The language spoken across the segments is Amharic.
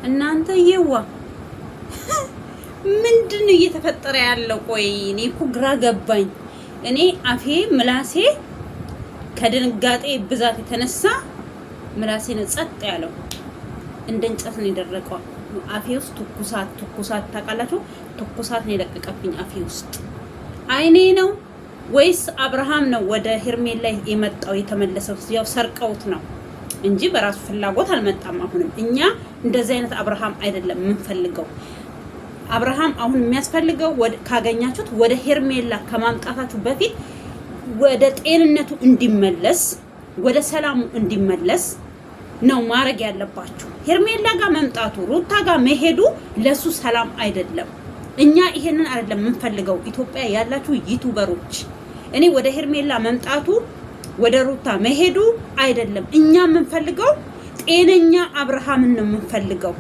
እናንተ የዋ ምንድነው እየተፈጠረ ያለው? ቆይ እኔ እኮ ግራ ገባኝ። እኔ አፌ ምላሴ ከድንጋጤ ብዛት የተነሳ ምላሴ ነው ጸጥ ያለው፣ እንደ እንጨት ነው የደረቀው። አፌ ውስጥ ትኩሳት ታውቃላችሁ? ትኩሳት ነው የለቀቀብኝ አፌ ውስጥ። አይኔ ነው ወይስ አብርሃም ነው ወደ ሄርሜላ የመጣው የተመለሰው? ያው ሰርቀውት ነው እንጂ በራሱ ፍላጎት አልመጣም። አሁንም እኛ እንደዚህ አይነት አብርሃም አይደለም የምንፈልገው። አብርሃም አሁን የሚያስፈልገው ካገኛችሁት ወደ ሄርሜላ ከማምጣታችሁ በፊት ወደ ጤንነቱ እንዲመለስ፣ ወደ ሰላሙ እንዲመለስ ነው ማድረግ ያለባችሁ። ሄርሜላ ጋር መምጣቱ፣ ሩታ ጋር መሄዱ ለሱ ሰላም አይደለም። እኛ ይሄንን አይደለም የምንፈልገው። ኢትዮጵያ ያላችሁ ዩቲዩበሮች እኔ ወደ ሄርሜላ መምጣቱ ወደ ሩታ መሄዱ አይደለም እኛ የምንፈልገው፣ ጤነኛ አብርሃምን ነው የምንፈልገው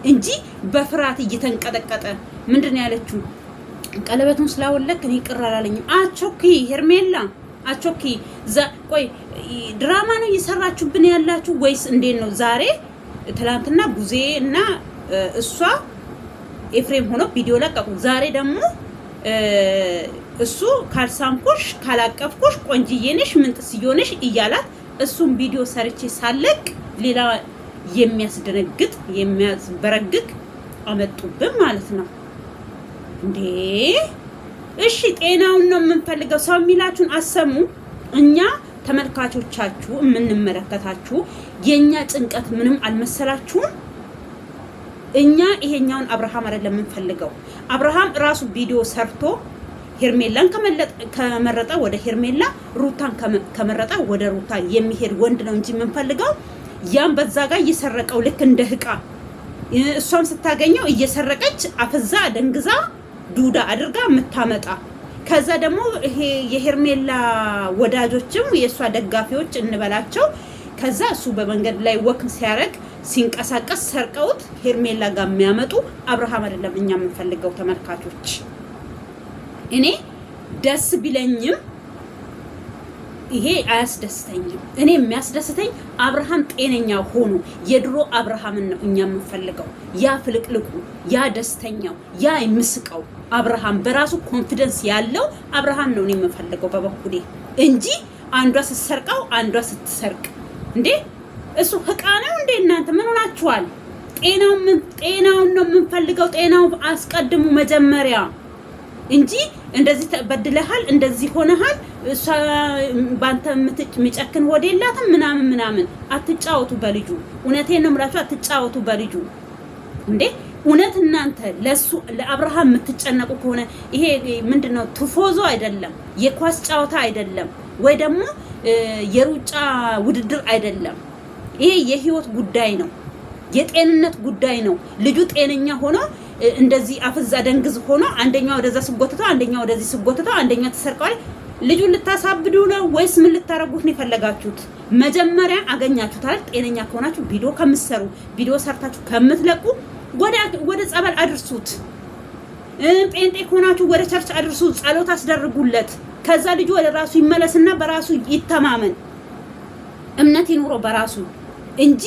እንጂ በፍርሃት እየተንቀጠቀጠ ምንድነው ያለችው? ቀለበቱን ስላወለክ እኔ ቅር አላለኝም። አቾኪ ሄርሜላ አቾኪ ቆይ ድራማ ነው እየሰራችሁብን ያላችሁ ወይስ እንዴት ነው? ዛሬ ትላንትና ቡዜ እና እሷ ኤፍሬም ሆኖ ቪዲዮ ለቀቁ። ዛሬ ደግሞ እሱ ካልሳምኩሽ ካላቀፍኩሽ ቆንጅዬ ነሽ ምንጥስዬ ነሽ እያላት እሱም ቪዲዮ ሰርቼ ሳለቅ ሌላ የሚያስደነግጥ የሚያስበረግግ አመጡብን ማለት ነው እንዴ! እሺ ጤናውን ነው የምንፈልገው። ሰው የሚላችሁን አሰሙ። እኛ ተመልካቾቻችሁ የምንመለከታችሁ የኛ ጭንቀት ምንም አልመሰላችሁም? እኛ ይሄኛውን አብርሃም አይደለም የምንፈልገው። አብርሃም ራሱ ቪዲዮ ሰርቶ ሄርሜላን ከመረጠ ወደ ሄርሜላ፣ ሩታን ከመረጠ ወደ ሩታ የሚሄድ ወንድ ነው እንጂ የምንፈልገው ያም በዛ ጋር እየሰረቀው ልክ እንደ ህቃ እሷም ስታገኘው እየሰረቀች አፍዛ ደንግዛ ዱዳ አድርጋ የምታመጣ ከዛ ደግሞ ይሄ የሄርሜላ ወዳጆችም የእሷ ደጋፊዎች እንበላቸው ከዛ እሱ በመንገድ ላይ ወክ ሲያረግ ሲንቀሳቀስ ሰርቀውት ሄርሜላ ጋር የሚያመጡ አብርሃም አይደለም እኛ የምንፈልገው ተመልካቾች። እኔ ደስ ቢለኝም ይሄ አያስደስተኝም። እኔ የሚያስደስተኝ አብርሃም ጤነኛ ሆኖ የድሮ አብርሃምን ነው እኛ የምንፈልገው። ያ ፍልቅልቁ፣ ያ ደስተኛው፣ ያ የሚስቀው አብርሃም በራሱ ኮንፊደንስ ያለው አብርሃም ነው እኔ የምንፈልገው በበኩሌ እንጂ አንዷ ስትሰርቀው አንዷ ስትሰርቅ እንዴ! እሱ ህቃ ነው እንዴ? እናንተ ምን ሆናችኋል? ጤናውን ነው የምንፈልገው። ጤናው አስቀድሙ መጀመሪያ እንጂ እንደዚህ ተበድለሃል እንደዚህ ሆነሃል እሷ ባንተ የሚጨክን ወደ የላትም ምናምን አትጫወቱ በልጁ። እውነቴን ነው የምላችሁ፣ አትጫወቱ በልጁ እንዴ! እውነት እናንተ ለሱ ለአብርሃም የምትጨነቁ ከሆነ ይሄ ምንድነው? ቱፎዞ አይደለም፣ የኳስ ጨዋታ አይደለም፣ ወይ ደግሞ የሩጫ ውድድር አይደለም። ይሄ የህይወት ጉዳይ ነው፣ የጤንነት ጉዳይ ነው። ልጁ ጤነኛ ሆኖ እንደዚህ አፍዛ ደንግዝ ሆኖ አንደኛው ወደዛ ስጎተተው አንደኛው ወደዚህ ስጎተተው አንደኛው ተሰርቀዋል። ልጁን ልታሳብዱ ነው ወይስ ምን ልታረጉት ነው የፈለጋችሁት? መጀመሪያ አገኛችሁት አይደል? ጤነኛ ከሆናችሁ ቪዲዮ ከምትሰሩ ቪዲዮ ሰርታችሁ ከምትለቁ ወደ ጸበል አድርሱት። ጴንጤ ከሆናችሁ ወደ ቸርች አድርሱት፣ ጸሎት አስደርጉለት። ከዛ ልጁ ወደ ራሱ ይመለስና በራሱ ይተማመን፣ እምነት ይኑረው በራሱ እንጂ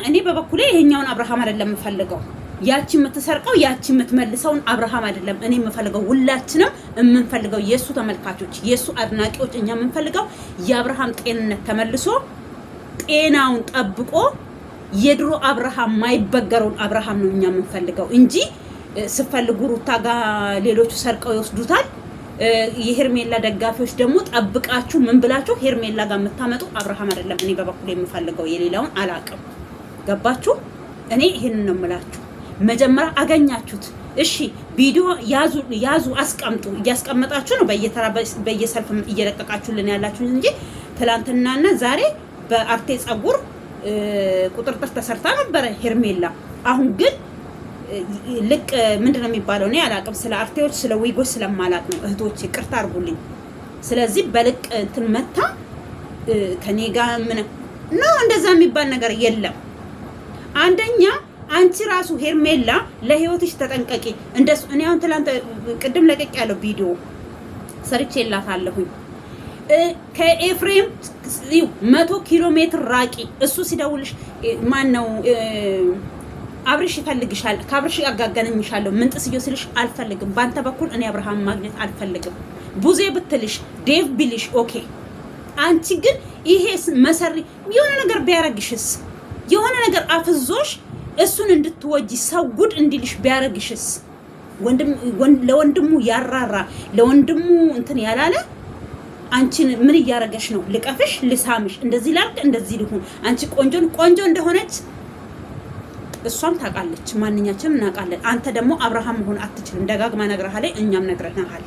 እኔ በበኩሌ ይሄኛውን አብርሃም አይደለም የምፈልገው። ያቺ የምትሰርቀው ያቺ የምትመልሰውን አብርሃም አይደለም እኔ የምፈልገው። ሁላችንም የምንፈልገው የሱ ተመልካቾች የሱ አድናቂዎች እኛ የምንፈልገው የአብርሃም ጤንነት ተመልሶ ጤናውን ጠብቆ የድሮ አብርሃም ማይበገረውን አብርሃም ነው እኛ የምንፈልገው እንጂ ስፈልጉ ሩታ ጋር ሌሎቹ ሰርቀው ይወስዱታል። የሄርሜላ ደጋፊዎች ደግሞ ጠብቃችሁ ምን ብላችሁ ሄርሜላ ጋር የምታመጡ አብርሃም አይደለም እኔ በበኩሌ የምፈልገው። የሌላውን አላቅም። ገባችሁ? እኔ ይሄንን ነው የምላችሁ። መጀመሪያ አገኛችሁት፣ እሺ ቪዲዮ ያዙ አስቀምጡ። እያስቀመጣችሁ ነው በየተራ በየሰልፍ እየለቀቃችሁልን ያላችሁ እንጂ ትላንትናና ዛሬ በአርቴ ጸጉር ቁጥርጥር ተሰርታ ነበረ ሄርሜላ። አሁን ግን ልቅ ምንድነው የሚባለው? እኔ አላቅም። ስለ አርቴዎች ስለ ዊጎች ስለማላቅ ነው እህቶቼ፣ ይቅርታ አድርጉልኝ። ስለዚህ በልቅ እንትን መታ ከኔ ጋር ምን ነው እንደዛ የሚባል ነገር የለም። አንደኛ አንቺ ራሱ ሄርሜላ ለህይወትሽ ተጠንቀቂ። እንደሱ እኔ አሁን ትላንት ቅድም ለቀቅ ያለው ቪዲዮ ሰርቼላታለሁኝ። ከኤፍሬም 100 ኪሎ ሜትር ራቂ። እሱ ሲደውልሽ ማን ነው አብርሽ ይፈልግሻል፣ ከአብርሽ አጋገናኝሻለሁ ምንጥስዮ ስልሽ አልፈልግም። ባንተ በኩል እኔ አብርሃም ማግኘት አልፈልግም። ቡዜ ብትልሽ ዴቭ ቢልሽ ኦኬ። አንቺ ግን ይሄ መሰሪ የሆነ ነገር ቢያረግሽስ፣ የሆነ ነገር አፍዞሽ እሱን እንድትወጂ ሰው ጉድ እንዲልሽ ቢያረግሽስ፣ ለወንድሙ ያራራ ለወንድሙ እንትን ያላለ አንቺን ምን እያረገሽ ነው? ልቀፍሽ፣ ልሳምሽ፣ እንደዚህ ላርቅ፣ እንደዚህ ልሁን። አንቺ ቆንጆ እንደሆነች እሷም ታውቃለች፣ ማንኛችንም እናውቃለን። አንተ ደግሞ አብርሃም መሆን አትችልም። ደጋግማ ነግረሃለች፣ እኛም ነግረናሃል።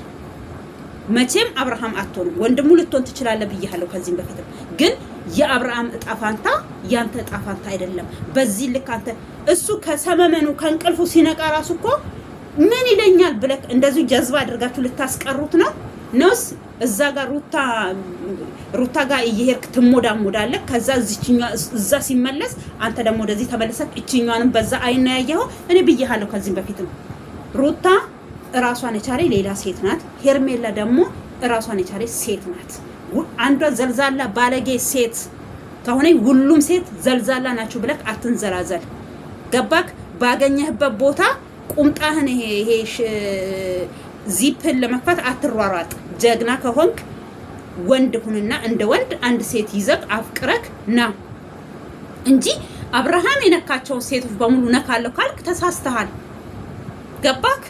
መቼም አብርሃም አትሆንም። ወንድሙ ልትሆን ትችላለህ ብያለሁ ከዚህም በፊትም። ግን የአብርሃም እጣ ፋንታ ያንተ እጣ ፋንታ አይደለም። በዚህ ልክ አንተ እሱ ከሰመመኑ ከእንቅልፉ ሲነቃ ራሱ እኮ ምን ይለኛል ብለህ እንደዚህ ጀዝባ አድርጋችሁ ልታስቀሩት ነው ነውስ? እዛ ጋር ሩታ ጋር እየሄድክ ትሞዳሞዳለህ። ከዛ እዛ ሲመለስ አንተ ደግሞ ወደዚህ ተመለሰክ። እቺኛዋንም በዛ አይና ያየኸው እኔ ብዬሃለሁ ከዚህም በፊትም። ሩታ እራሷን የቻለ ሌላ ሴት ናት። ሄርሜላ ደግሞ እራሷን የቻለ ሴት ናት። አንዷ ዘልዛላ ባለጌ ሴት ከሆነ ሁሉም ሴት ዘልዛላ ናቸው ብለህ አትንዘላዘል። ገባክ? ባገኘህበት ቦታ ቁምጣህን ይሄ ዚፕን ለመክፈት አትሯሯጥ። ጀግና ከሆንክ ወንድ ሁንና እንደ ወንድ አንድ ሴት ይዘህ አፍቅረክ ና እንጂ አብርሃም የነካቸው ሴቶች በሙሉ ነካለው ካልክ ተሳስተሃል። ገባክ?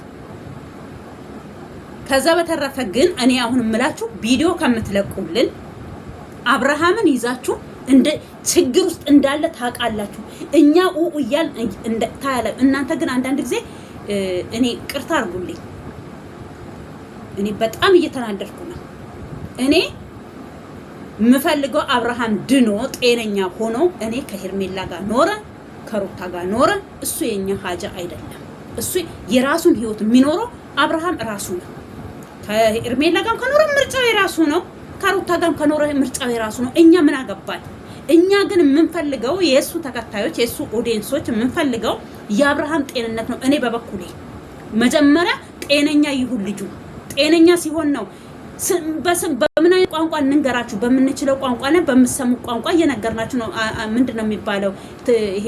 ከዛ በተረፈ ግን እኔ አሁን እምላችሁ ቪዲዮ ከምትለቁልን አብርሃምን ይዛችሁ እንደ ችግር ውስጥ እንዳለ ታውቃላችሁ። እኛ እያል ታያለ። እናንተ ግን አንዳንድ ጊዜ እኔ ቅርታ አድርጉልኝ፣ እኔ በጣም እየተናደድኩ ነው። እኔ የምፈልገው አብርሃም ድኖ ጤነኛ ሆኖ እኔ ከሄርሜላ ጋር ኖረ ከሩታ ጋር ኖረ እሱ የኛ ሀጃ አይደለም። እሱ የራሱን ህይወት የሚኖረው አብርሃም ራሱ ነው። ከሄርሜላ ጋር ከኖረ ምርጫው የራሱ ነው። ከሩታ ጋር ከኖረ ምርጫው የራሱ ነው። እኛ ምን አገባል? እኛ ግን የምንፈልገው የሱ ተከታዮች የሱ ኦዲየንሶች የምንፈልገው የአብርሃም ጤንነት ነው። እኔ በበኩሌ መጀመሪያ ጤነኛ ይሁን ልጁ። ጤነኛ ሲሆን ነው በምን አይነት ቋንቋ እንንገራችሁ? በምንችለው ቋንቋ ነው፣ በምሰሙ ቋንቋ እየነገርናችሁ ነው። ምንድነው የሚባለው? ይሄ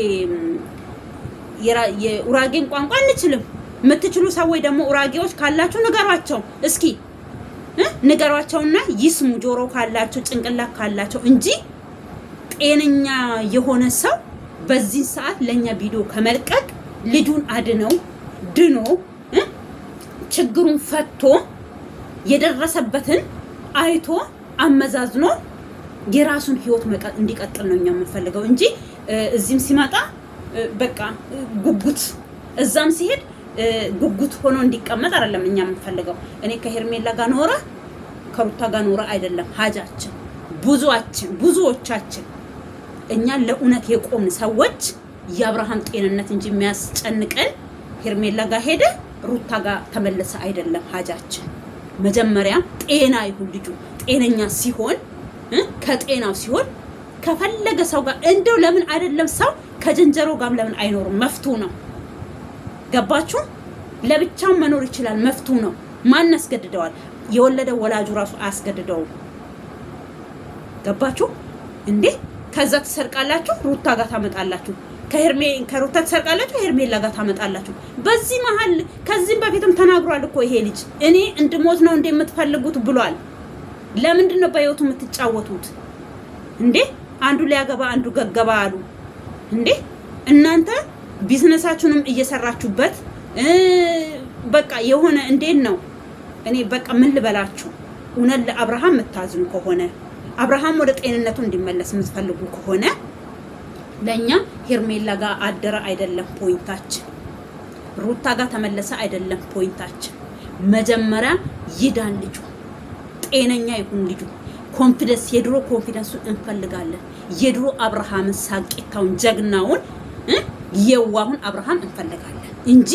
የኡራጌን ቋንቋ አንችልም። የምትችሉ ሰዎች ደግሞ ኡራጌዎች ካላችሁ ንገሯቸው እስኪ ንገሯቸውና ይስሙ። ጆሮ ካላቸው ጭንቅላት ካላቸው እንጂ ጤነኛ የሆነ ሰው በዚህ ሰዓት ለኛ ቪዲዮ ከመልቀቅ ልጁን አድነው ድኖ ችግሩን ፈቶ የደረሰበትን አይቶ አመዛዝኖ የራሱን ህይወት እንዲቀጥል ነው እኛ የምንፈልገው እንጂ እዚህም ሲመጣ በቃ ጉጉት እዛም ሲሄድ ጉጉት ሆኖ እንዲቀመጥ አይደለም እኛ የምንፈልገው። እኔ ከሄርሜላ ጋር ኖረ ከሩታ ጋር ኖረ አይደለም ሀጃችን። ብዙዎቻችን እኛ ለእውነት የቆምን ሰዎች የአብርሃም ጤንነት እንጂ የሚያስጨንቀን ሄርሜላ ጋር ሄደ ሩታ ጋር ተመለሰ አይደለም ሀጃችን። መጀመሪያ ጤና ይሁን ልጁ። ጤነኛ ሲሆን ከጤናው ሲሆን ከፈለገ ሰው ጋር እንደው ለምን አይደለም ሰው ከጀንጀሮ ጋር ለምን አይኖርም? መፍቱ ነው። ገባችሁ? ለብቻው መኖር ይችላል። መፍቱ ነው። ማን ያስገድደዋል? የወለደ ወላጁ ራሱ አያስገድደውም። ገባችሁ እንዴ? ከዛ ትሰርቃላችሁ፣ ሩታ ጋር ታመጣላችሁ። ከሩታ ትሰርቃላችሁ፣ ሄርሜላ ጋር ታመጣላችሁ። በዚህ መሀል ከዚህም በፊትም ተናግሯል እኮ ይሄ ልጅ እኔ እንድሞት ነው እንደምትፈልጉት ብሏል። ለምንድን ነው በህይወቱ የምትጫወቱት እንዴ? አንዱ ሊያገባ አንዱ ገገባ አሉ እንዴ? እናንተ ቢዝነሳችሁንም እየሰራችሁበት በቃ የሆነ እንዴት ነው? እኔ በቃ ምን ልበላችሁ? እውነት ለአብርሃም የምታዝኑ ከሆነ አብርሃም ወደ ጤንነቱ እንዲመለስ የምትፈልጉ ከሆነ ለኛ ሄርሜላ ጋር አደረ አይደለም ፖይንታችን፣ ሩታ ጋር ተመለሰ አይደለም ፖይንታችን። መጀመሪያ ይዳን ልጁ፣ ጤነኛ ይሁን ልጁ። ኮንፊደንስ የድሮ ኮንፊደንሱን እንፈልጋለን። የድሮ አብርሃምን ሳቂታውን ጀግናውን የዋሁን አብርሃም እንፈልጋለን እንጂ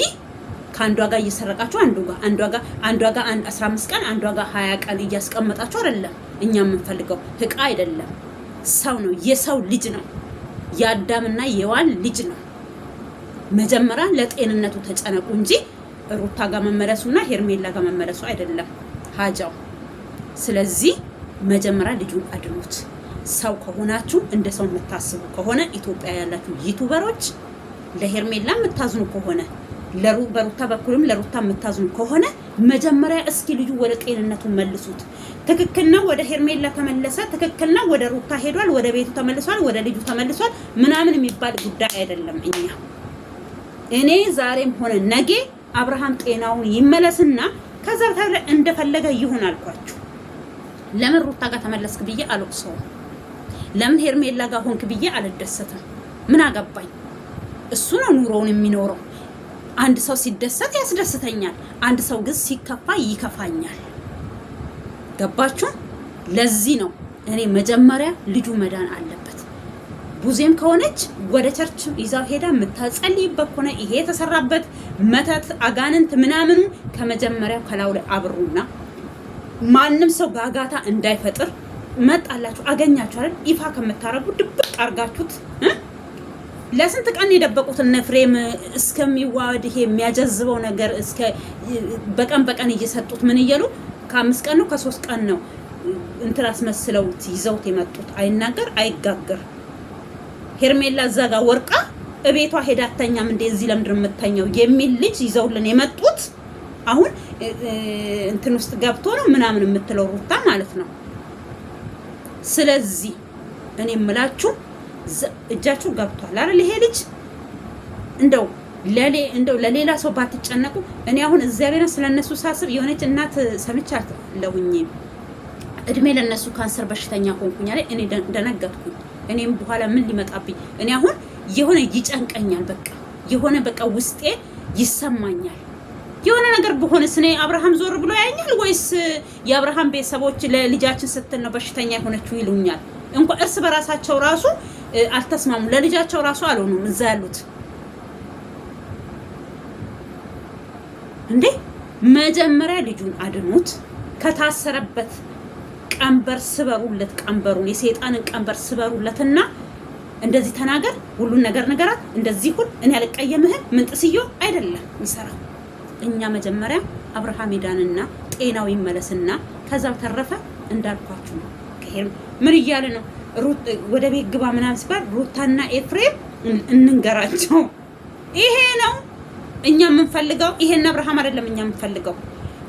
ከአንዷ ጋር እየሰረቃችሁ አንዷ ጋር 15 ቀን አንዷ ጋር 20 ቀን እያስቀመጣችሁ አይደለም። እኛ የምንፈልገው እቃ አይደለም፣ ሰው ነው፣ የሰው ልጅ ነው፣ የአዳምና የዋን ልጅ ነው። መጀመሪያ ለጤንነቱ ተጨነቁ እንጂ ሩታ ጋር መመለሱና ሄርሜላ ጋር መመለሱ አይደለም ሀጃው። ስለዚህ መጀመሪያ ልጁን አድኑት። ሰው ከሆናችሁ እንደ ሰው የምታስቡ ከሆነ ኢትዮጵያ ያላችሁ ዩቲዩበሮች ለሄርሜላ የምታዝኑ ከሆነ በሩታ በኩልም ለሩታ የምታዝኑ ከሆነ መጀመሪያ እስኪ ልጁ ወደ ጤንነቱ መልሱት። ትክክል ነው፣ ወደ ሄርሜላ ተመለሰ፣ ትክክል ነው፣ ወደ ሩታ ሄዷል፣ ወደ ቤቱ ተመልሷል፣ ወደ ልጁ ተመልሷል ምናምን የሚባል ጉዳይ አይደለም። እኔ ዛሬም ሆነ ነገ አብርሃም ጤናውን ይመለስና ከዛ ታዲያ እንደፈለገ ይሁን አልኳችሁ። ለምን ሩታ ጋር ተመለስክ ብዬ አልወቅሰውም። ለምን ሄርሜላ ጋር ሆንክ ብዬ አልደሰትም። ምን አገባኝ? እሱ ነው ኑሮውን የሚኖረው። አንድ ሰው ሲደሰት ያስደስተኛል፣ አንድ ሰው ግን ሲከፋ ይከፋኛል። ገባችሁ? ለዚህ ነው እኔ መጀመሪያ ልጁ መዳን አለበት። ቡዜም ከሆነች ወደ ቸርች ይዛው ሄዳ የምታጸልይበት ከሆነ ይሄ የተሰራበት መተት አጋንንት ምናምኑ ከመጀመሪያው ከላው ላይ አብሩና ማንም ሰው ጋጋታ እንዳይፈጥር መጣላችሁ አገኛችሁ አይደል? ይፋ ከምታረጉ ድብቅ አርጋችሁት ለስንት ቀን የደበቁት እነ ፍሬም እስከሚዋድ ይሄ የሚያጀዝበው ነገር እስከ በቀን እየሰጡት ምን እየሉ ከ5 ቀን ነው ከ3 ቀን ነው እንትን አስመስለውት ይዘውት የመጡት። አይናገር አይጋገር። ሄርሜላ እዛ ጋር ወርቃ እቤቷ ሄዳተኛም እንደዚህ ለምንድን የምትተኛው የሚል ልጅ ይዘውልን የመጡት አሁን እንትን ውስጥ ገብቶ ነው ምናምን የምትለው ሩታ ማለት ነው። ስለዚህ እኔ የምላችሁ እጃችሁ ገብቷል አይደል? ይሄ ልጅ እንደው ለሌላ ሰው ባትጨነቁ። እኔ አሁን እግዚአብሔርን ስለነሱ ሳስብ የሆነች እናት ሰምቻለሁኝ። እድሜ ለነሱ ካንሰር በሽተኛ ሆንኩኝ አይደል? እኔ ደነገጥኩኝ። እኔም በኋላ ምን ሊመጣብኝ እኔ አሁን የሆነ ይጨንቀኛል። በቃ ውስጤ ይሰማኛል። የሆነ ነገር በሆነስ እኔ አብርሃም ዞር ብሎ ያኛል ወይስ የአብርሃም ቤተሰቦች ለልጃችን ስትል ነው በሽተኛ የሆነችው ይሉኛል። እንኳን እርስ በራሳቸው ራሱ አልተስማሙም። ለልጃቸው ራሱ አልሆኑም እዛ ያሉት እንዴ። መጀመሪያ ልጁን አድኑት፣ ከታሰረበት ቀንበር ስበሩለት፣ ቀንበሩን የሰይጣንን ቀንበር ስበሩለትና እንደዚህ ተናገር፣ ሁሉን ነገር ነገራት፣ እንደዚህ ሁሉ እኔ አልቀየምህም ምን ጥስዮ አይደለም ይሰራው። እኛ መጀመሪያ አብርሃም ሄዳንና ጤናው ይመለስና ከዛ ተረፈ እንዳልኳችሁ ነው። ምን እያለ ነው ወደ ቤት ግባ ምናምን ሲባል ሩታና ኤፍሬም እንንገራቸው። ይሄ ነው እኛ የምንፈልገው። ይሄን አብርሃም አይደለም እኛ የምንፈልገው።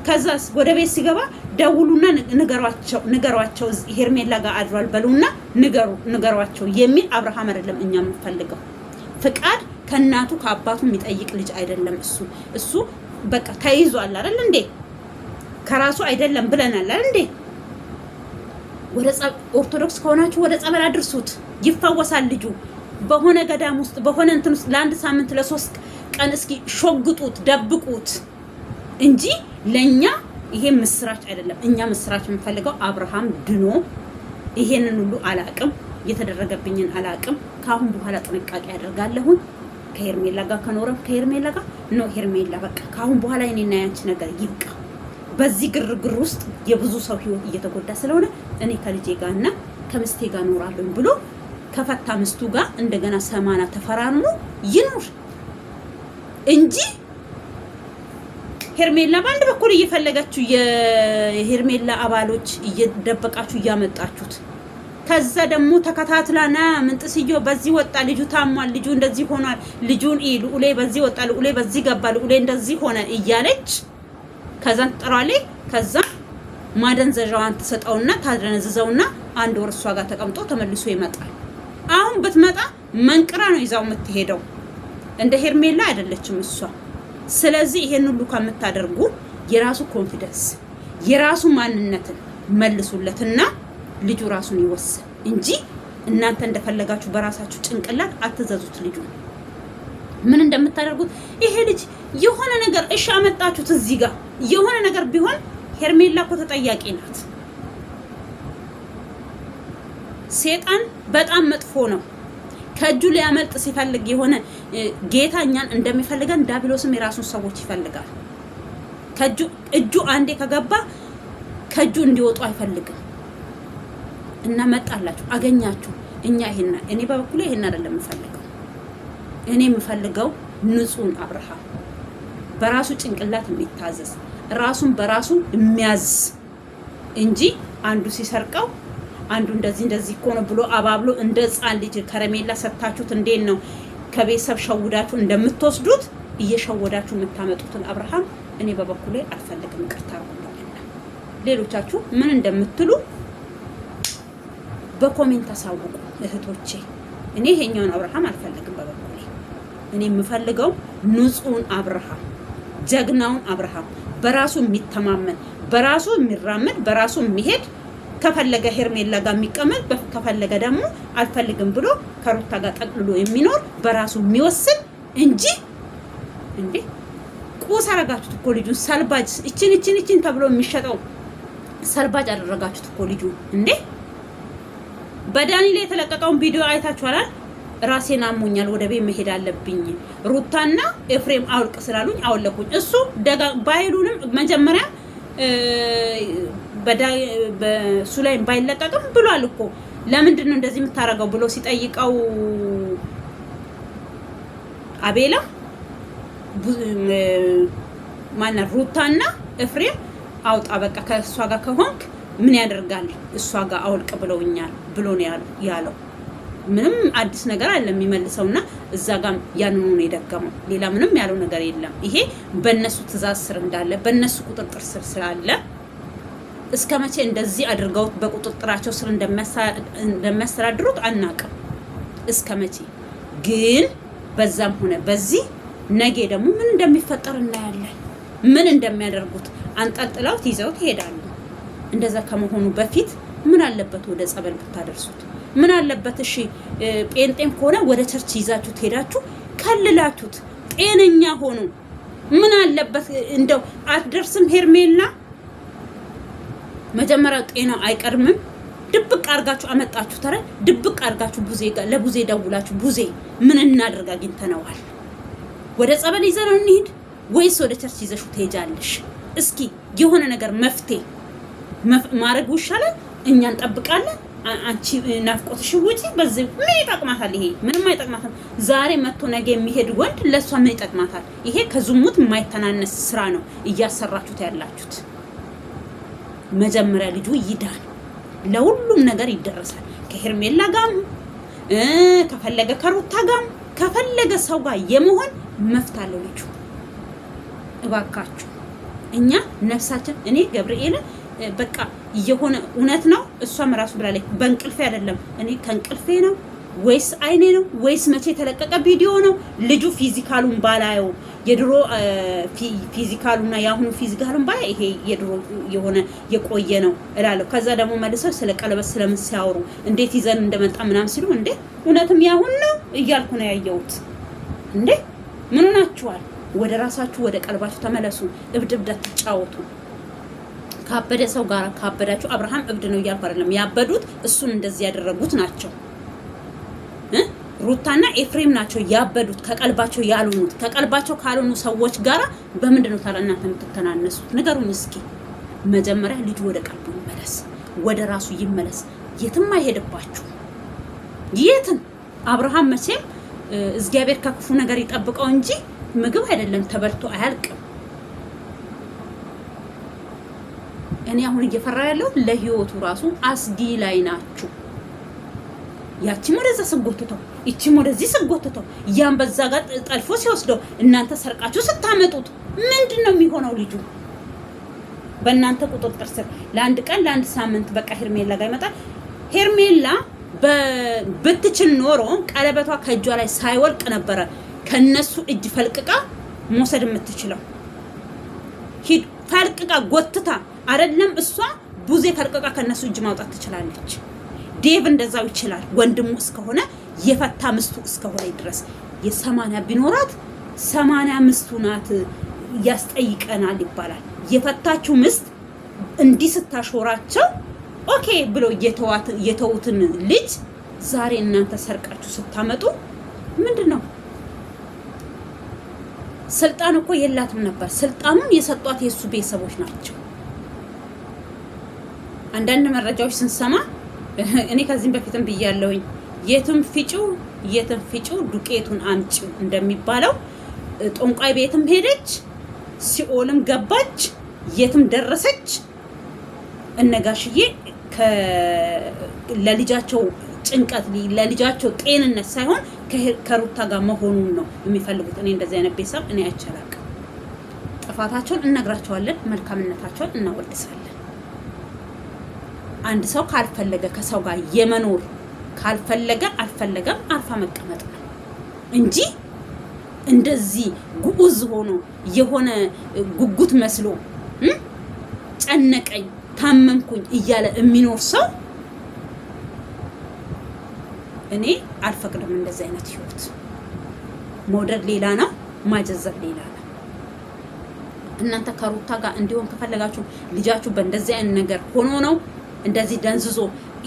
ከዛስ ወደ ቤት ሲገባ ደውሉና ንገሯቸው ሄርሜላ ጋር አድሯል በሉና ንገሯቸው የሚል አብርሃም አይደለም እኛ የምንፈልገው። ፍቃድ ከእናቱ ከአባቱ የሚጠይቅ ልጅ አይደለም እሱ በቃ ተይዟል አይደል እንዴ? ከራሱ አይደለም ብለናል አይደል እንዴ? ወደ ኦርቶዶክስ ከሆናችሁ ወደ ጸበል አድርሱት፣ ይፈወሳል ልጁ። በሆነ ገዳም ውስጥ በሆነ እንትን ውስጥ ለአንድ ሳምንት ለ3 ቀን እስኪ ሾግጡት፣ ደብቁት እንጂ ለኛ ይሄ ምስራች አይደለም። እኛ ምስራች የምንፈልገው አብርሃም ድኖ ይሄንን ሁሉ አላቅም፣ የተደረገብኝን አላቅም። ካሁን በኋላ ጥንቃቄ ያደርጋለሁ። ከሄርሜላ ጋር ከኖረም ከሄርሜላ ጋር ነው። ሄርሜላ በቃ ካሁን በኋላ እኔና ያንቺ ነገር ይብቃ። በዚህ ግርግር ውስጥ የብዙ ሰው ህይወት እየተጎዳ ስለሆነ እኔ ከልጄ ጋርና ከምስቴ ጋር ኖራለሁ ብሎ ከፈታ ምስቱ ጋር እንደገና ሰማና ተፈራርሞ ይኖር እንጂ ሄርሜላ በአንድ በኩል እየፈለጋችሁ የሄርሜላ አባሎች እየደበቃችሁ እያመጣችሁት ከዛ ደግሞ ተከታትላና ምንጥስዮ በዚህ ወጣ፣ ልጁ ታሟል፣ ልጁ እንደዚህ ሆኗል፣ ልጁን ልዑሌ በዚህ ወጣ፣ ልዑሌ በዚህ ገባ፣ ልዑሌ እንደዚህ ሆነ እያለች ከዛን ትጠራለች። ከዛ ማደንዘዣዋን ትሰጠውና ታደነዝዘውና 1 ወር እሷ ጋር ተቀምጦ ተመልሶ ይመጣል። አሁን ብትመጣ መንቅራ ነው ይዛው የምትሄደው። እንደ ሄርሜላ አይደለችም እሷ። ስለዚህ ይሄን ሁሉ ከምታደርጉ የራሱ ኮንፊደንስ የራሱ ማንነትን መልሱለትና ልጁ ራሱን ይወስን እንጂ እናንተ እንደፈለጋችሁ በራሳችሁ ጭንቅላት አትዘዙት። ልጁ ምን እንደምታደርጉት ይሄ ልጅ የሆነ ነገር እሺ አመጣችሁት እዚህ ጋር የሆነ ነገር ቢሆን ሄርሜላ እኮ ተጠያቂ ናት። ሰይጣን በጣም መጥፎ ነው። ከእጁ ሊያመልጥ ሲፈልግ የሆነ ጌታኛን እንደሚፈልገን ዳቢሎስም የራሱን ሰዎች ይፈልጋል። እጁ አንዴ ከገባ ከእጁ እንዲወጡ አይፈልግም። እና መጣላችሁ አገኛችሁ። እኔ በበኩሌ ይሄን አይደለም የምፈልገው። እኔ የምፈልገው ንጹህ አብርሃም በራሱ ጭንቅላት የሚታዘዝ ራሱን በራሱ የሚያዝ እንጂ አንዱ ሲሰርቀው አንዱ እንደዚህ እኮ ነው ብሎ አባብሎ እንደ ሕፃን ልጅ ከረሜላ ሰጣችሁት። እንዴት ነው ከቤተሰብ ሸውዳችሁ እንደምትወስዱት እየሸወዳችሁ የምታመጡትን አብርሃም እኔ በበኩሌ አልፈልግም። ይቅርታ አድርጉልኝና ሌሎቻችሁ ምን እንደምትሉ በኮሜንት አሳውቁ እህቶቼ። እኔ ይሄኛውን አብርሃም አልፈልግም በበኩሌ። እኔ የምፈልገው ንጹህን አብርሃም፣ ጀግናውን አብርሃም፣ በራሱ የሚተማመን በራሱ የሚራመድ በራሱ የሚሄድ ከፈለገ ሄርሜላ ጋር የሚቀመጥ ከፈለገ ደግሞ አልፈልግም ብሎ ከሩታ ጋር ጠቅልሎ የሚኖር በራሱ የሚወስን እንጂ እንዴ ቁስ አረጋችሁት እኮ ልጁን። ሰልባጅ እችን ተብሎ የሚሸጠው ሰልባጅ አደረጋችሁት እኮ ልጁ። እንዴ በዳኒ ላይ የተለቀቀውን ቪዲዮ አይታችኋል? ራሴን አሞኛል ወደ ቤት መሄድ አለብኝ ሩታና ኤፍሬም አውልቅ ስላሉኝ አወለኩኝ። እሱ ባይሉንም መጀመሪያ በሱ ላይ ባይለቀቅም ብሏል እኮ። ለምንድን ነው እንደዚህ የምታረገው ብሎ ሲጠይቀው አቤላ ማና ሩታና ኤፍሬም አውጣ በቃ ከእሷ ጋር ከሆንክ ምን ያደርጋል እሷ ጋር አውልቅ ብለውኛል ብሎ ነው ያለው። ምንም አዲስ ነገር አለ የሚመልሰውና እዛ ጋር ያንኑ ነው የደገመው። ሌላ ምንም ያለው ነገር የለም። ይሄ በእነሱ ትእዛዝ ስር እንዳለ በእነሱ ቁጥጥር ስር ስላለ እስከ መቼ እንደዚህ አድርገውት በቁጥጥራቸው ስር እንደሚያስተዳድሩት አናውቅም። እስከ መቼ ግን በዛም ሆነ በዚህ ነገ ደግሞ ምን እንደሚፈጠር እናያለን። ምን እንደሚያደርጉት አንጠልጥለውት ይዘውት ይሄዳሉ። እንደዛ ከመሆኑ በፊት ምን አለበት ወደ ጸበል ብታደርሱት? ምን አለበት? እሺ ጴንጤም ከሆነ ወደ ቸርች ይዛችሁ ሄዳችሁ ከልላችሁት ጤነኛ ሆኑ። ምን አለበት? እንደው አትደርስም ሄርሜላ መጀመሪያ ጤናው አይቀርምም። ድብቅ አርጋችሁ አመጣችሁ። ተረ ድብቅ አርጋችሁ ቡዜ ጋር ለቡዜ ደውላችሁ ቡዜ ምን እናድርግ አግኝተነዋል፣ ወደ ጸበል ይዘነው እንሂድ ወይስ ወደ ቸርች ይዘሽው ትሄጃለሽ? እስኪ የሆነ ነገር መፍትሄ ማድረግ ይሻላል። እኛ እንጠብቃለን። አንቺ ናፍቆትሽ ውጪ። በዚህ ምን ይጠቅማታል? ይሄ ምንም አይጠቅማታል። ዛሬ መጥቶ ነገ የሚሄድ ወንድ ለሷ ምን ይጠቅማታል? ይሄ ከዝሙት የማይተናነስ ስራ ነው እያሰራችሁት ያላችሁት። መጀመሪያ ልጁ ይዳን፣ ለሁሉም ነገር ይደረሳል። ከሄርሜላ ጋም ከፈለገ ከሩታ ጋም ከፈለገ ሰው ጋር የመሆን መፍት አለው ልጁ። እባካችሁ እኛ ነፍሳችን እኔ ገብርኤልን በቃ የሆነ እውነት ነው። እሷም ራሱ ብላለች በእንቅልፌ አይደለም። እኔ ከእንቅልፌ ነው ወይስ አይኔ ነው ወይስ መቼ የተለቀቀ ቪዲዮ ነው? ልጁ ፊዚካሉን ባላየው የድሮ ፊዚካሉና የአሁኑ ፊዚካሉን ባላ ይሄ የድሮ የሆነ የቆየ ነው እላለሁ። ከዛ ደግሞ መልሰው ስለ ቀለበት ስለምን ሲያወሩ እንዴት ይዘን እንደመጣ ምናምን ሲሉ እንዴ እውነትም ያሁን ነው እያልኩ ነው ያየሁት። እንዴ ምን ሆናችኋል? ወደ ራሳችሁ ወደ ቀልባችሁ ተመለሱ። እብድ አትጫወቱ። ካበደ ሰው ጋር ካበዳችሁ አብርሃም እብድ ነው እያልኩ አይደለም። ያበዱት እሱን እንደዚህ ያደረጉት ናቸው። ሩታና ኤፍሬም ናቸው ያበዱት፣ ከቀልባቸው ያልሆኑት። ከቀልባቸው ካልሆኑ ሰዎች ጋር በምንድን ነው ታዲያ እናንተ የምትተናነሱት? ንገሩኝ እስኪ። መጀመሪያ ልጁ ወደ ቀልቡ ይመለስ፣ ወደ ራሱ ይመለስ። የትም አይሄድባችሁ፣ የትም። አብርሃም መቼም እግዚአብሔር ከክፉ ነገር ይጠብቀው እንጂ ምግብ አይደለም ተበልቶ አያልቅም። እኔ አሁን እየፈራ ያለው ለህይወቱ ራሱ አስጊ ላይ ናችሁ። ያቺም ወደዛ ስጎትተው እቺም ወደዚህ ስጎትተው ያን በዛ ጋር ጠልፎ ሲወስደው እናንተ ሰርቃችሁ ስታመጡት ምንድነው የሚሆነው? ልጁ በእናንተ ቁጥጥር ስር ለአንድ ቀን ለአንድ ሳምንት በቃ ሄርሜላ ጋር ይመጣል። ሄርሜላ ብትችል ኖሮ ቀለበቷ ከእጇ ላይ ሳይወልቅ ነበረ ከነሱ እጅ ፈልቅቃ መውሰድ የምትችለው። ሂድ ፈልቅቃ ጎትታ አይደለም እሷ ቡዜ ፈልቅቃ ከነሱ እጅ ማውጣት ትችላለች። ዴቭ እንደዛው ይችላል። ወንድሙ እስከሆነ የፈታ ምስቱ እስከሆነ ድረስ የ80 ቢኖራት 80 ምስቱ ናት ያስጠይቀናል ይባላል። የፈታችሁ ምስት እንዲህ ስታሾራቸው ኦኬ ብሎ የተውትን ልጅ ዛሬ እናንተ ሰርቃችሁ ስታመጡ ምንድነው? ስልጣን እኮ የላትም ነበር። ስልጣኑን የሰጧት የሱ ቤተሰቦች ናቸው። አንዳንድ መረጃዎች ስንሰማ እኔ ከዚህም በፊትም ብያለሁኝ፣ የትም ፍጪው ዱቄቱን አምጪው እንደሚባለው ጦንቋይ ቤትም ሄደች፣ ሲኦልም ገባች፣ የትም ደረሰች። እነጋሽዬ ለልጃቸው ጭንቀት ለልጃቸው ጤንነት ሳይሆን ከሩታ ጋር መሆኑን ነው የሚፈልጉት። እኔ እንደዚህ አይነት ቤተሰብ እኔ አይቻላቅ። ጥፋታቸውን እነግራቸዋለን፣ መልካምነታቸውን እናወድሳለን። አንድ ሰው ካልፈለገ ከሰው ጋር የመኖር ካልፈለገ አልፈለገም አርፋ መቀመጥ ነው እንጂ እንደዚህ ጉዑዝ ሆኖ የሆነ ጉጉት መስሎ ጨነቀኝ ታመምኩኝ እያለ የሚኖር ሰው እኔ አልፈቅድም። እንደዚህ አይነት ህይወት መውደድ ሌላ ነው፣ ማጀዘብ ሌላ ነው። እናንተ ከሩታ ጋር እንዲሆን ከፈለጋችሁ ልጃችሁ በእንደዚህ አይነት ነገር ሆኖ ነው እንደዚህ ደንዝዞ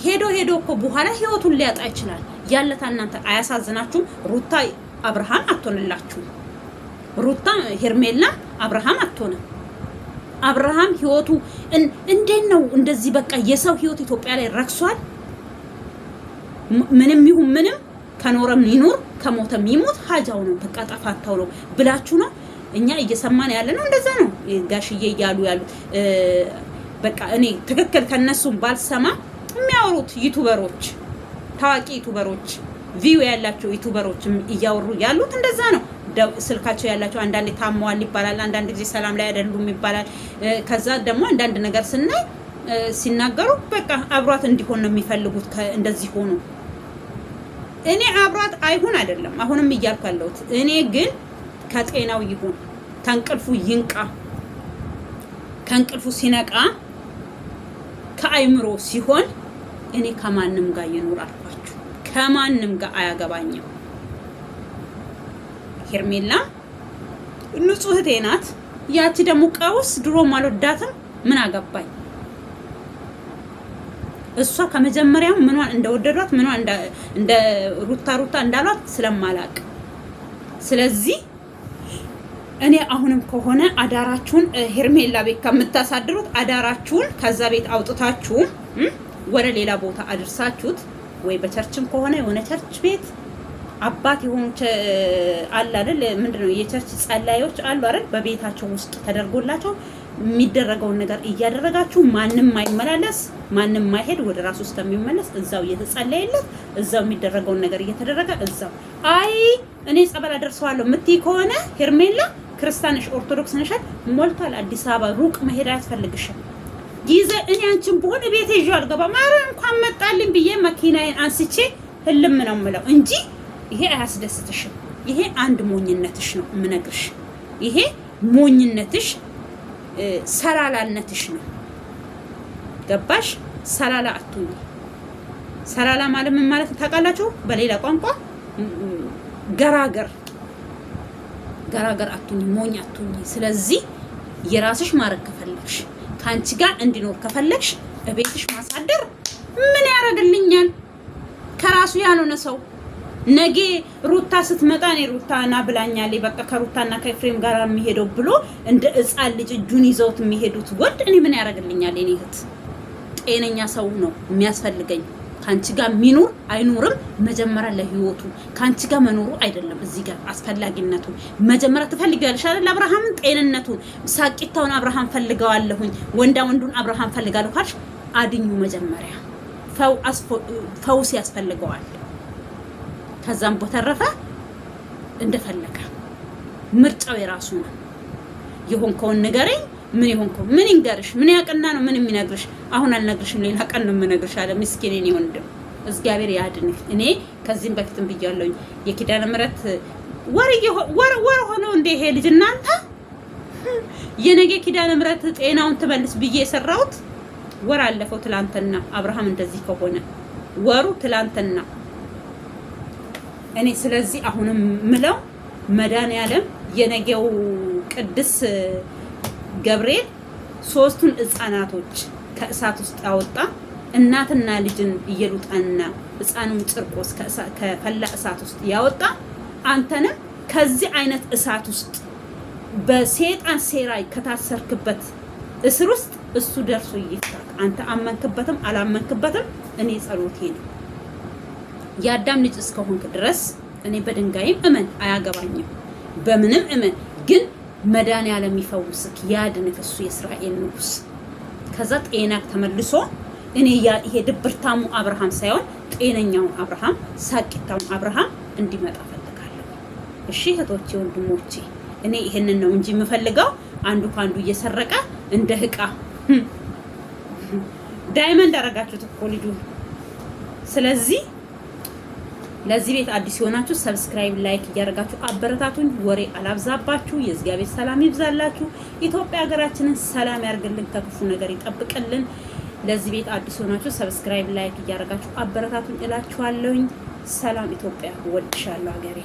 ሄዶ እኮ በኋላ ህይወቱን ሊያጣ ይችላል። ያለታ እናንተ አያሳዝናችሁም? ሩታ አብርሃም አትሆንላችሁ። ሩታ ሄርሜላ አብርሃም አትሆንም። አብርሃም ህይወቱ እንዴት ነው እንደዚህ በቃ የሰው ህይወት ኢትዮጵያ ላይ ረክሷል። ምንም ይሁን ምንም ከኖረም ይኑር ከሞተም ይሞት ሀጃው ነው በቃ ጠፋታው ነው ብላችሁ ነው እኛ እየሰማን ያለ ነው። እንደዛ ነው ጋሽዬ እያሉ ያሉት። በቃ እኔ ትክክል ከነሱም ባልሰማ የሚያወሩት ዩቲዩበሮች ታዋቂ ዩቲዩበሮች ቪው ያላቸው ዩቲዩበሮች እያወሩ ያሉት እንደዛ ነው። ስልካቸው ያላቸው አንዳንዴ ታመዋል ይባላል፣ አንዳንድ ጊዜ ሰላም ላይ አይደሉም ይባላል። ከዛ ደግሞ አንዳንድ ነገር ስናይ ሲናገሩ በቃ አብሯት እንዲሆን ነው የሚፈልጉት። እንደዚህ ሆኖ እኔ አብሯት አይሁን አይደለም አሁንም እያልኩ ያለሁት እኔ ግን ከጤናው ይሁን ከእንቅልፉ ይንቃ። ከእንቅልፉ ሲነቃ ከአይምሮ ሲሆን እኔ ከማንም ጋር ይኖር አልኳችሁ። ከማንም ጋር አያገባኝም። ሄርሜላ ንጹህ እህቴ ናት። ያቺ ደግሞ ቀውስ ድሮም አልወዳትም። ምን አገባኝ? እሷ ከመጀመሪያው ምኗን እንደወደዷት ምኗን እንደ ሩታ እንዳሏት ስለማላቅ ስለዚህ እኔ አሁንም ከሆነ አዳራችሁን ሄርሜላ ቤት ከምታሳድሩት አዳራችሁን ከዛ ቤት አውጥታችሁ ወደ ሌላ ቦታ አድርሳችሁት ወይ በቸርችም ከሆነ የሆነ ቸርች ቤት አባት የሆኑ አለ አይደል? ምንድነው የቸርች ጸላዮች አሉ አይደል? በቤታቸው ውስጥ ተደርጎላቸው የሚደረገውን ነገር እያደረጋችሁ ማንም ማይመላለስ ማንም ማይሄድ ወደ ራሱ ውስጥ የሚመለስ እዛው እየተጸለየለት እዛው የሚደረገውን ነገር እየተደረገ እዛው አይ እኔ ጸበል አደርሰዋለሁ ምትይ ከሆነ ሄርሜላ ክርስቲያንሽ ኦርቶዶክስ ነሽ ሞልቷል። አዲስ አበባ ሩቅ መሄድ አያስፈልግሽም። ጊዜ እኔ አንቺን በሆነ ቤት ይዤ አልገባም። ኧረ እንኳን መጣልኝ ብዬ መኪናዬን አንስቼ ህልም ነው የምለው እንጂ ይሄ አያስደስትሽም። ይሄ አንድ ሞኝነትሽ ነው የምነግርሽ። ይሄ ሞኝነትሽ ሰላላነትሽ ነው። ገባሽ? ሰላላ አትሁኝ። ሰላላ ማለት ምን ማለት ታውቃላችሁ? በሌላ ቋንቋ ገራገር አትሁኝ፣ ሞኝ አትሁኝ። ስለዚህ የራስሽ ማድረግ ከፈለግሽ ከአንቺ ጋር እንዲኖር ከፈለግሽ እቤትሽ ማሳደር ምን ያደርግልኛል? ከራሱ ያልሆነ ሰው ነገ ሩታ ስትመጣ እኔ ሩታና ብላኛለች በቃ ከሩታና ከኤፍሬም ጋር የሚሄደው ብሎ እንደ ሕፃን ልጅ እጁን ይዘውት የሚሄዱት ወንድ እኔ ምን ያደርግልኛል? እኔ እህት ጤነኛ ሰው ነው የሚያስፈልገኝ። ካንቺ ጋር ሚኖር አይኖርም መጀመሪያ ለህይወቱ ካንቺ ጋር መኖሩ አይደለም እዚህ ጋር አስፈላጊነቱ። መጀመሪያ ትፈልጊያለሽ አይደል? አብርሃምን ጤንነቱን ሳቂታውን አብርሃም ፈልገዋለሁኝ ወንዱን አብርሃም ፈልጋለሁ ካልሽ አድኙ መጀመሪያ። ፈውስ ያስፈልገዋል። ከዛም በተረፈ እንደፈለገ ምርጫው የራሱ ነው። የሆንከውን ንገረኝ። ምን ይሆንከው? ምን ይንገርሽ? ምን ያቀና ነው? ምን የሚነግርሽ? አሁን አልነግርሽም፣ ሌላ ቀን ነው የምነግርሽ አለ። ምስኪን እኔ ወንድም እግዚአብሔር ያድንህ። እኔ ከዚህም በፊትም ብያለሁኝ የኪዳነ ምሕረት ወር ሆነው እንደ ይሄ ልጅ እናንተ የነገ ኪዳነ ምሕረት ጤናውን ትመልስ ብዬ የሰራሁት ወር አለፈው። ትላንትና አብርሃም እንደዚህ ከሆነ ወሩ ትላንትና እኔ ስለዚህ አሁንም ምለው መድኃኒዓለም የነገው ቅዱስ ገብርኤል ሶስቱን ሕፃናቶች ከእሳት ውስጥ ያወጣ እናትና ልጅን እየሉጣና ሕፃኑን ጭርቆስ ከፈላ እሳት ውስጥ ያወጣ አንተንም ከዚህ አይነት እሳት ውስጥ በሰይጣን ሴራይ ከታሰርክበት እስር ውስጥ እሱ ደርሶ ይፍታክ። አንተ አመንክበትም አላመንክበትም እኔ ጸሎቴ ነው። የአዳም ልጅ እስከሆንክ ድረስ እኔ በድንጋይም እመን አያገባኝም፣ በምንም እመን። ግን መድኃኒዓለም ይፈውስክ ያድንክ፣ እሱ የእስራኤል ንጉስ። ከዛ ጤናክ ተመልሶ እኔ ይሄ ድብርታሙ አብርሃም ሳይሆን ጤነኛው አብርሃም፣ ሳቂታው አብርሃም እንዲመጣ ፈልጋለሁ። እሺ እህቶቼ ወንድሞቼ፣ እኔ ይሄንን ነው እንጂ የምፈልገው አንዱ ካንዱ እየሰረቀ እንደ ህቃ ዳይመንድ አረጋችሁት እኮ ልጁ። ስለዚህ ለዚህ ቤት አዲስ የሆናችሁ ሰብስክራይብ፣ ላይክ እያደረጋችሁ አበረታቱኝ። ወሬ አላብዛባችሁ። የእግዚአብሔር ሰላም ይብዛላችሁ። ኢትዮጵያ ሀገራችንን ሰላም ያርግልን፣ ከክፉ ነገር ይጠብቅልን። ለዚህ ቤት አዲስ የሆናችሁ ሰብስክራይብ፣ ላይክ እያደረጋችሁ አበረታቱኝ እላችኋለሁኝ። ሰላም ኢትዮጵያ፣ ወድሻለሁ ሀገሬ።